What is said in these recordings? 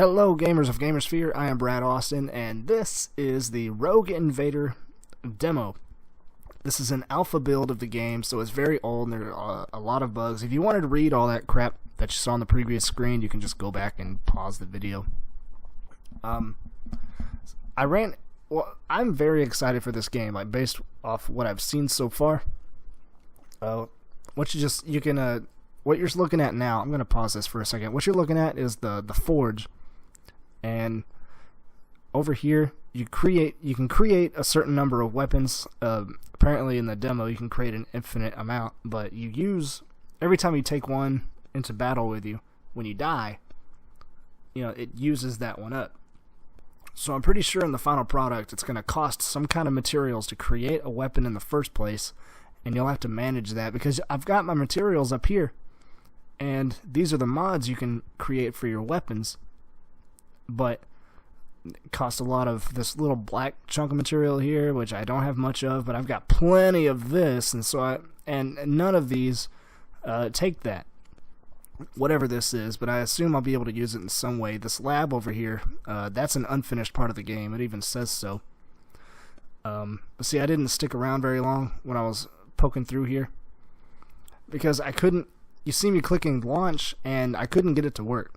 Hello gamers of Gamersphere, I am Brad Austin, and this is the Rogue Invader demo. This is an alpha build of the game, so it's very old and there are a lot of bugs. If you wanted to read all that crap that you saw on the previous screen, you can just go back and pause the video. I'm very excited for this game, like based off what I've seen so far. What you're looking at now, I'm gonna pause this for a second. What you're looking at is the forge, and over here you can create a certain number of weapons. Apparently in the demo you can create an infinite amount, but you use every time you take one into battle with you. When you die, it uses that one up. So I'm pretty sure in the final product it's gonna cost some kind of materials to create a weapon in the first place, and you'll have to manage that because I've got my materials up here. And these are the mods you can create for your weapons, but it costs a lot of this little black chunk of material here, which I don't have much of, but I've got plenty of this, and none of these take that, whatever this is, but I assume I'll be able to use it in some way. This lab over here, that's an unfinished part of the game. It even says so. But see, I didn't stick around very long when I was poking through here because I couldn't. You see me clicking launch, and I couldn't get it to work.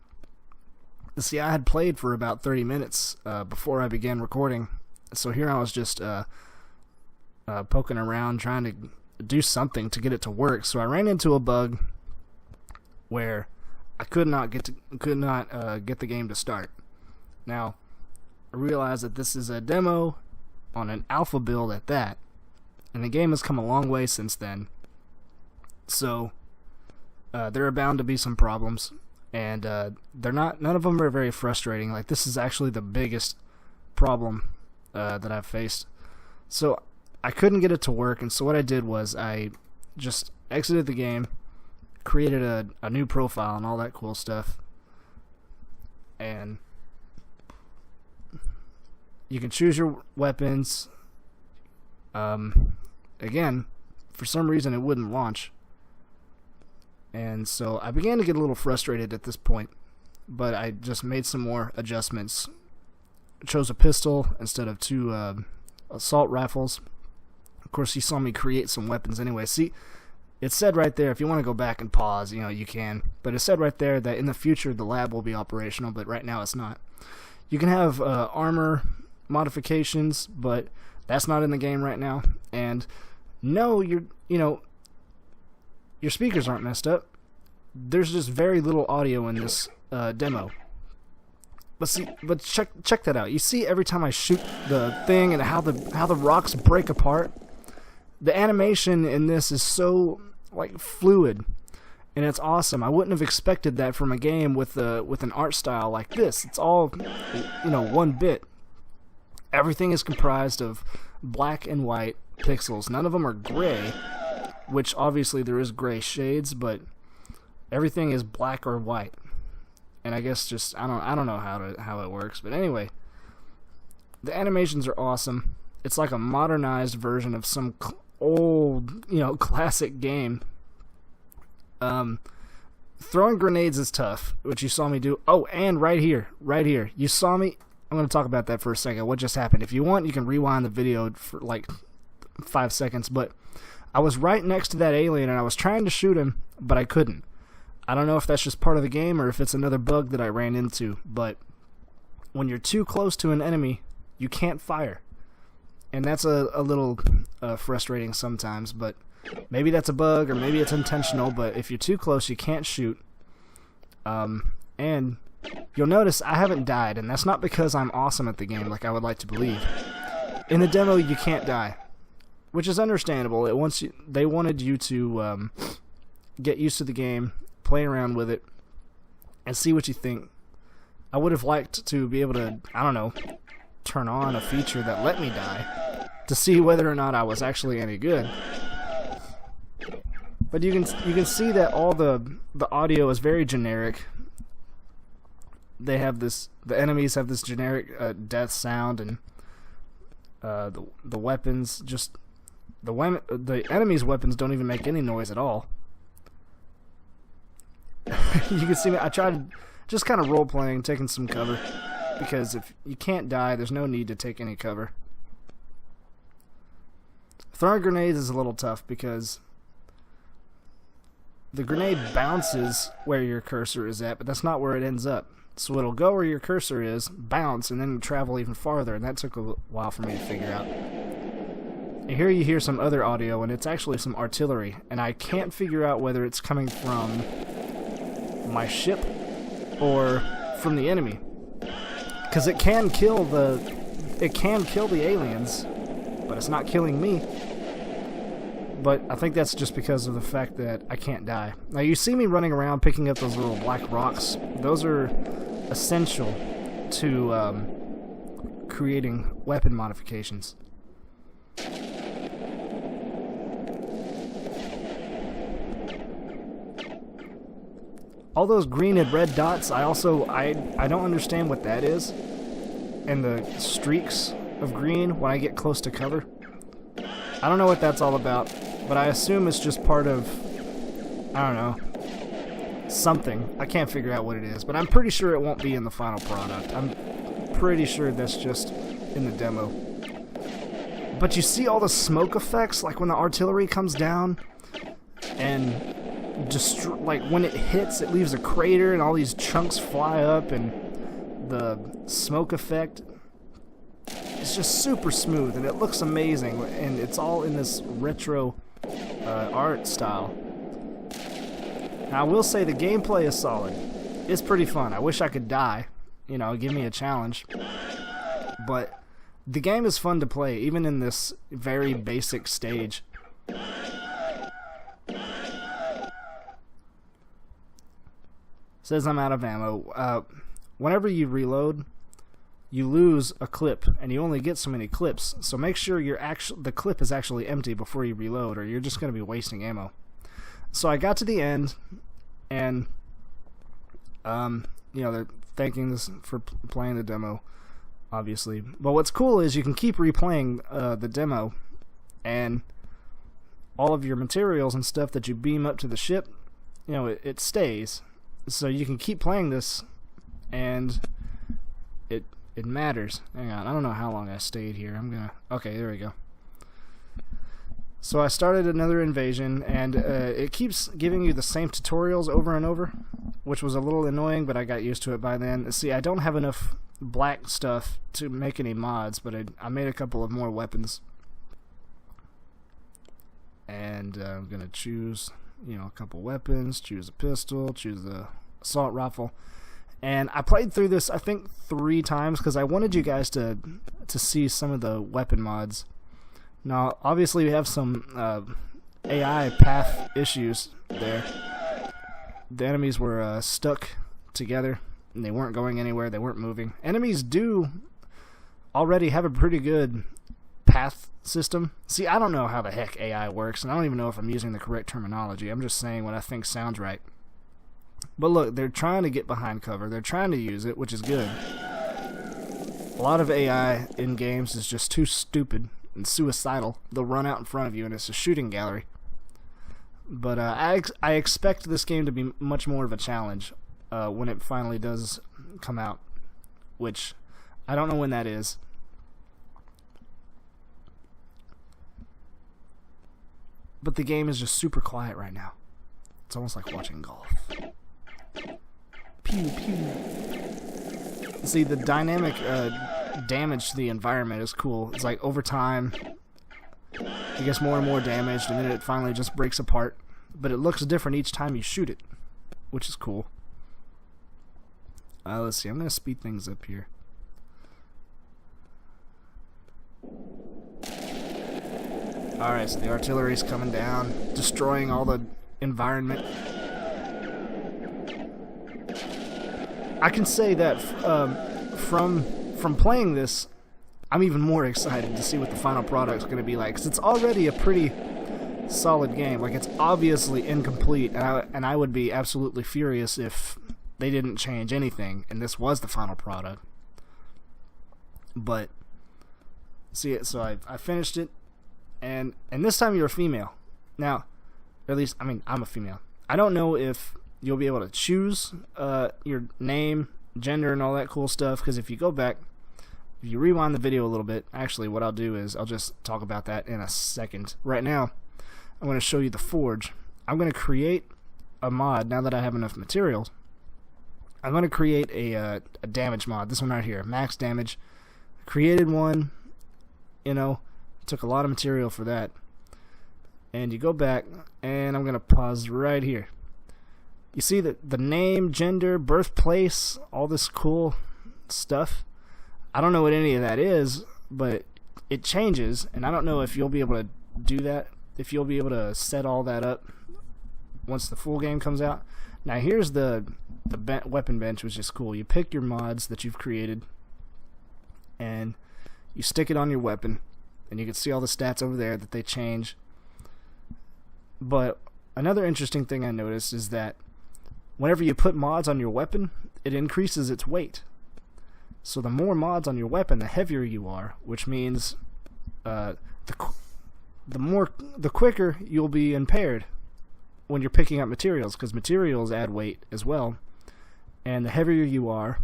See, I had played for about 30 minutes before I began recording, so here I was just poking around trying to do something to get it to work. So I ran into a bug where I could not get the game to start. Now, I realize that this is a demo on an alpha build at that, and the game has come a long way since then. So there are bound to be some problems, and none of them are very frustrating. Like, this is actually the biggest problem that I've faced. So I couldn't get it to work, and so what I did was I just exited the game, created a new profile and all that cool stuff, and you can choose your weapons. Again, for some reason it wouldn't launch. And so I began to get a little frustrated at this point, but I just made some more adjustments. Chose a pistol instead of two assault rifles. Of course, you saw me create some weapons anyway. See, it said right there, if you want to go back and pause, you can. But it said right there that in the future the lab will be operational, but right now it's not. You can have armor modifications, but that's not in the game right now. And no, your speakers aren't messed up. There's just very little audio in this demo. But check that out. You see, every time I shoot the thing and how the rocks break apart, the animation in this is so like fluid, and it's awesome. I wouldn't have expected that from a game with an art style like this. It's all one bit. Everything is comprised of black and white pixels. None of them are gray, which obviously there is gray shades, but everything is black or white. And I guess just I don't know how it works, but anyway, the animations are awesome. It's like a modernized version of some old, classic game. Throwing grenades is tough, which you saw me do. Oh, and right here, you saw me. I'm going to talk about that for a second. What just happened? If you want, you can rewind the video for like 5 seconds, but I was right next to that alien and I was trying to shoot him, but I couldn't. I don't know if that's just part of the game or if it's another bug that I ran into, but when you're too close to an enemy, you can't fire. And that's a little frustrating sometimes, but maybe that's a bug or maybe it's intentional, but if you're too close, you can't shoot. And you'll notice I haven't died, and that's not because I'm awesome at the game like I would like to believe. In the demo, you can't die, which is understandable. They wanted you to get used to the game, play around with it, and see what you think. I would have liked to be able to, turn on a feature that let me die to see whether or not I was actually any good. But you can see that all the audio is very generic. The enemies have this generic death sound, and the weapons the enemies' weapons don't even make any noise at all. You can see me. Just kind of role-playing, taking some cover. Because if you can't die, there's no need to take any cover. Throwing grenades is a little tough because the grenade bounces where your cursor is at, but that's not where it ends up. So it'll go where your cursor is, bounce, and then travel even farther, and that took a while for me to figure out. And here you hear some other audio, and it's actually some artillery, and I can't figure out whether it's coming from my ship or from the enemy. Because it can kill the aliens, but it's not killing me. But I think that's just because of the fact that I can't die. Now you see me running around picking up those little black rocks. Those are essential to creating weapon modifications. All those green and red dots, I don't understand what that is. And the streaks of green when I get close to cover. I don't know what that's all about, but I assume it's just part of, I don't know, something. I can't figure out what it is, but I'm pretty sure it won't be in the final product. I'm pretty sure that's just in the demo. But you see all the smoke effects, like when the artillery comes down, and like when it hits, it leaves a crater, and all these chunks fly up, and the smoke effect. It's just super smooth, and it looks amazing, and it's all in this retro art style. Now, I will say the gameplay is solid. It's pretty fun. I wish I could die, you know, give me a challenge. But the game is fun to play, even in this very basic stage. Says I'm out of ammo. Whenever you reload, you lose a clip, and you only get so many clips. So make sure the clip is actually empty before you reload, or you're just going to be wasting ammo. So I got to the end, and you know, they're thanking us for playing the demo, obviously. But what's cool is you can keep replaying the demo, and all of your materials and stuff that you beam up to the ship, you know, it stays. So you can keep playing this, and it matters. Hang on, I don't know how long I stayed here. Okay, there we go. So I started another invasion, and it keeps giving you the same tutorials over and over, which was a little annoying, but I got used to it by then. See, I don't have enough black stuff to make any mods, but I made a couple of more weapons. And I'm going to choose, you know, a couple weapons, choose a pistol, choose the assault rifle. And I played through this, I think, 3 times, because I wanted you guys to see some of the weapon mods. Now, obviously, we have some AI path issues there. The enemies were stuck together, and they weren't going anywhere, they weren't moving. Enemies do already have a pretty good path system. See, I don't know how the heck AI works, and I don't even know if I'm using the correct terminology. I'm just saying what I think sounds right. But look, they're trying to get behind cover. They're trying to use it, which is good. A lot of AI in games is just too stupid and suicidal. They'll run out in front of you, and it's a shooting gallery. But I expect this game to be much more of a challenge when it finally does come out, which I don't know when that is. But the game is just super quiet right now. It's almost like watching golf. Pew, pew. See, the dynamic damage to the environment is cool. It's like over time, it gets more and more damaged, and then it finally just breaks apart. But it looks different each time you shoot it, which is cool. Let's see, I'm going to speed things up here. Alright, so the artillery's coming down, destroying all the environment. I can say that from playing this, I'm even more excited to see what the final product's going to be like, because it's already a pretty solid game. Like, it's obviously incomplete, and I would be absolutely furious if they didn't change anything, and this was the final product. But, see, so I finished it, and this time you're a female. Now, or at least, I mean, I'm a female. I don't know if you'll be able to choose your name, gender, and all that cool stuff. Because if you go back, if you rewind the video a little bit, actually what I'll do is I'll just talk about that in a second. Right now, I'm going to show you the forge. I'm going to create a mod now that I have enough materials. I'm going to create a damage mod. This one right here, max damage. Created one, you know, took a lot of material for that. And you go back, and I'm going to pause right here. You see that the name, gender, birthplace, all this cool stuff. I don't know what any of that is, but it changes, and I don't know if you'll be able to do that, if you'll be able to set all that up once the full game comes out. Now here's the weapon bench, which is cool. You pick your mods that you've created, and you stick it on your weapon, and you can see all the stats over there that they change. But another interesting thing I noticed is that whenever you put mods on your weapon, it increases its weight. So the more mods on your weapon, the heavier you are, which means the quicker you'll be impaired when you're picking up materials, because materials add weight as well. And the heavier you are,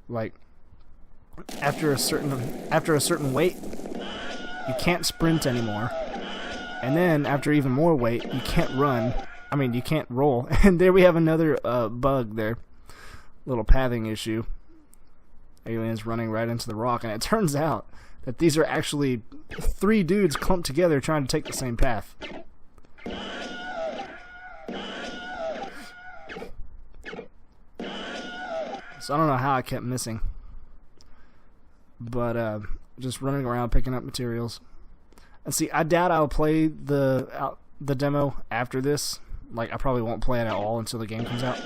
like after a certain weight, you can't sprint anymore. And then after even more weight, you can't run. I mean, you can't roll. And there we have another bug there. Little pathing issue. Aliens running right into the rock, and it turns out that these are actually 3 dudes clumped together trying to take the same path. So I don't know how I kept missing, but just running around picking up materials. And see, I doubt I'll play the demo after this. Like, I probably won't play it at all until the game comes out.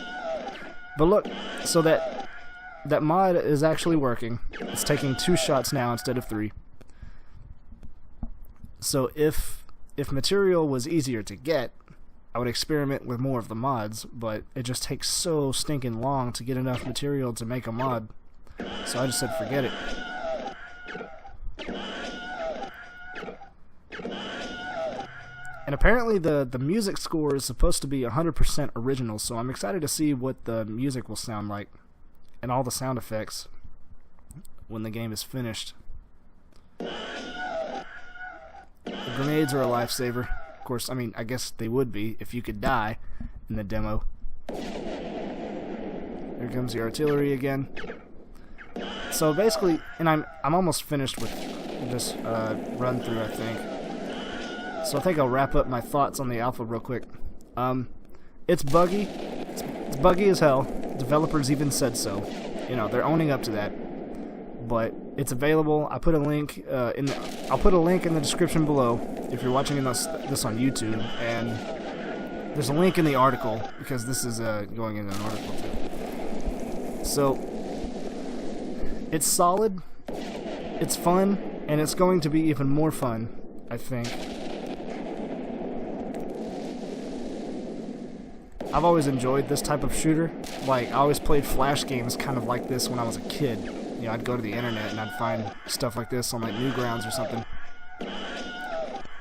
But look, so that mod is actually working. It's taking 2 shots now instead of 3. So if material was easier to get, I would experiment with more of the mods, but it just takes so stinking long to get enough material to make a mod. So I just said forget it. And apparently the music score is supposed to be 100% original, so I'm excited to see what the music will sound like and all the sound effects when the game is finished. The grenades are a lifesaver. Of course, I mean, I guess they would be if you could die in the demo. Here comes the artillery again. So basically, and I'm almost finished with this run through, I think. So I think I'll wrap up my thoughts on the alpha real quick. It's buggy. It's buggy as hell. Developers even said so. You know, they're owning up to that. But it's available. I put a link I'll put a link in the description below if you're watching this on YouTube, and there's a link in the article because this is going in an article too. So it's solid, it's fun, and it's going to be even more fun, I think. I've always enjoyed this type of shooter. Like, I always played Flash games kind of like this when I was a kid. You know, I'd go to the internet and I'd find stuff like this on like Newgrounds or something.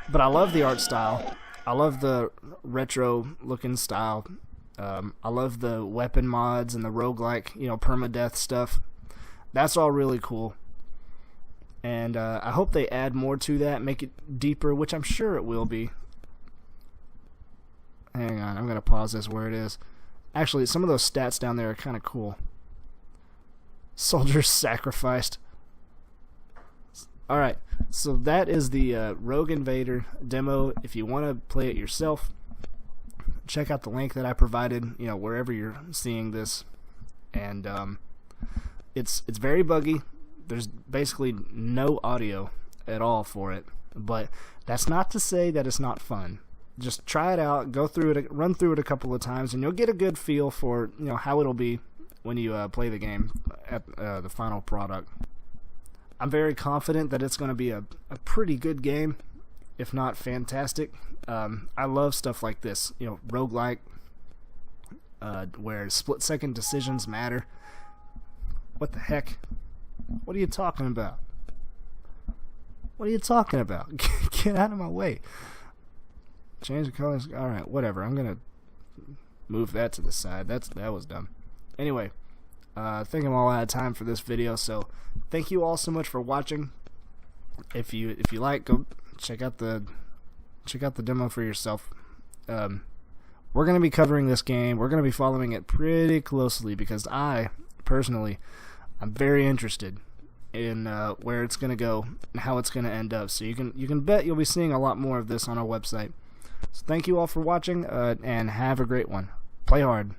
But I love the art style. I love the retro looking style. I love the weapon mods and the roguelike, you know, permadeath stuff. That's all really cool. And I hope they add more to that, make it deeper, which I'm sure it will be. Hang on, I'm going to pause this where it is. Actually, some of those stats down there are kind of cool. Soldiers sacrificed. Alright, so that is the Rogue Invader demo. If you want to play it yourself, check out the link that I provided, you know, wherever you're seeing this. And it's very buggy. There's basically no audio at all for it. But that's not to say that it's not fun. Just try it out, go through it, run through it a couple of times, and you'll get a good feel for, you know, how it'll be when you play the game at the final product. I'm very confident that it's going to be a pretty good game, if not fantastic. I love stuff like this, you know, roguelike, where split-second decisions matter. What the heck? What are you talking about? What are you talking about? Get out of my way. Change the colors. Alright, whatever. I'm gonna move that to the side. That was dumb. Anyway, I think I'm all out of time for this video, so thank you all so much for watching. If you like, go check out the demo for yourself. We're going to be covering this game. We're going to be following it pretty closely because I personally, I'm very interested in where it's going to go and how it's going to end up. So you can bet you'll be seeing a lot more of this on our website. So thank you all for watching, and have a great one. Play hard.